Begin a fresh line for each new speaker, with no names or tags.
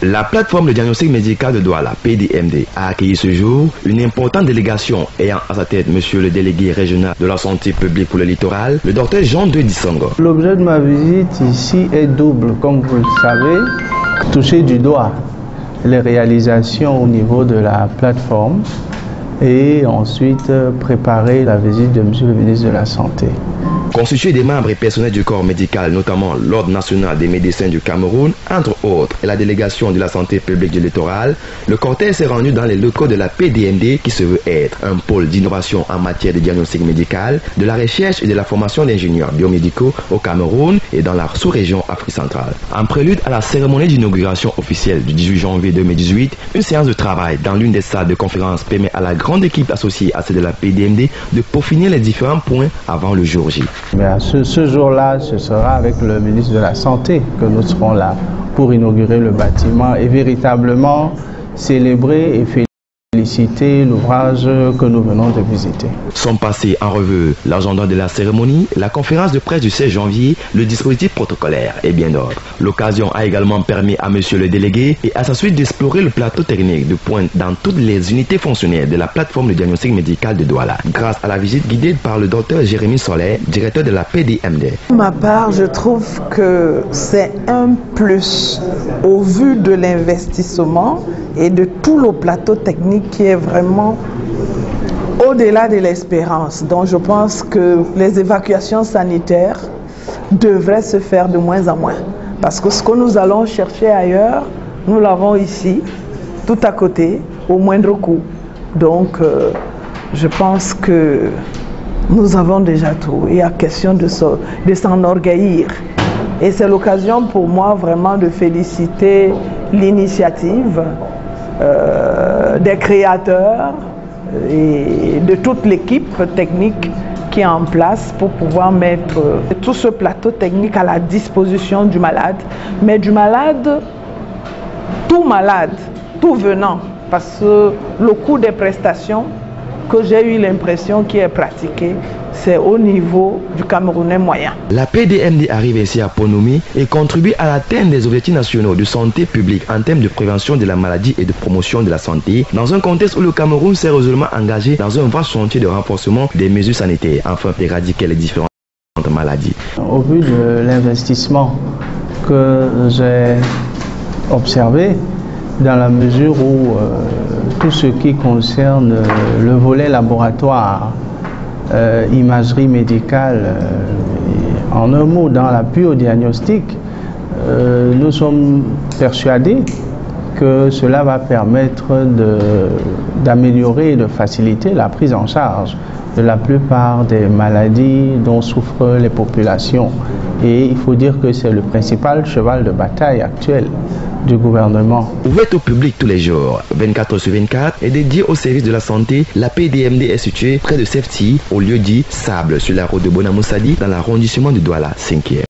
La plateforme de diagnostic médical de Douala, PDMD, a accueilli ce jour une importante délégation ayant à sa tête monsieur le délégué régional de la santé publique pour le littoral, le docteur Jean de Dissongo.
L'objet de ma visite ici est double, comme vous le savez, toucher du doigt les réalisations au niveau de la plateforme et ensuite préparer la visite de monsieur le ministre de la Santé.
Constitué des membres et personnels du corps médical, notamment l'Ordre national des médecins du Cameroun, entre autres, et la délégation de la santé publique du littoral, le cortège s'est rendu dans les locaux de la PDMD qui se veut être un pôle d'innovation en matière de diagnostic médical, de la recherche et de la formation d'ingénieurs biomédicaux au Cameroun et dans la sous-région Afrique centrale. En prélude à la cérémonie d'inauguration officielle du 18 janvier 2018, une séance de travail dans l'une des salles de conférence permet à la grande équipe associée à celle de la PDMD de peaufiner les différents points avant le jour J.
Mais à ce jour-là, ce sera avec le ministre de la Santé que nous serons là pour inaugurer le bâtiment et véritablement célébrer et féliciter l'ouvrage que nous venons de visiter.
Sont passés en revue l'agenda de la cérémonie, la conférence de presse du 16 janvier, le dispositif protocolaire et bien d'autres. L'occasion a également permis à monsieur le délégué et à sa suite d'explorer le plateau technique de pointe dans toutes les unités fonctionnelles de la plateforme de diagnostic médical de Douala, grâce à la visite guidée par le docteur Jérémy Soler, directeur de la PDMD.
Pour ma part, je trouve que c'est un plus au vu de l'investissement et de tout le plateau technique qui est vraiment au-delà de l'espérance. Donc je pense que les évacuations sanitaires devraient se faire de moins en moins. Parce que ce que nous allons chercher ailleurs, nous l'avons ici, tout à côté, au moindre coût. Donc je pense que nous avons déjà tout. Il y a question de s'enorgueillir. Et c'est l'occasion pour moi vraiment de féliciter l'initiative des créateurs et de toute l'équipe technique qui est en place pour pouvoir mettre tout ce plateau technique à la disposition du malade, mais du malade, tout venant, parce que le coût des prestations que j'ai eu l'impression qui est pratiqué, c'est au niveau du Camerounais moyen.
La PDMD arrive ici à Ponumi et contribue à l'atteinte des objectifs nationaux de santé publique en termes de prévention de la maladie et de promotion de la santé, dans un contexte où le Cameroun s'est résolument engagé dans un vaste chantier de renforcement des mesures sanitaires afin d'éradiquer les différentes maladies.
Au vu de l'investissement que j'ai observé, dans la mesure où tout ce qui concerne le volet laboratoire, imagerie médicale, en un mot, dans la biodiagnostic, nous sommes persuadés que cela va permettre d'améliorer et de faciliter la prise en charge de la plupart des maladies dont souffrent les populations. Et il faut dire que c'est le principal cheval de bataille actuel du gouvernement.
Ouverte au public tous les jours, 24 sur 24, et dédiée au service de la santé, la PDMD est située près de Sefti, au lieu dit Sable, sur la route de Bonamoussadi, dans l'arrondissement de Douala 5e.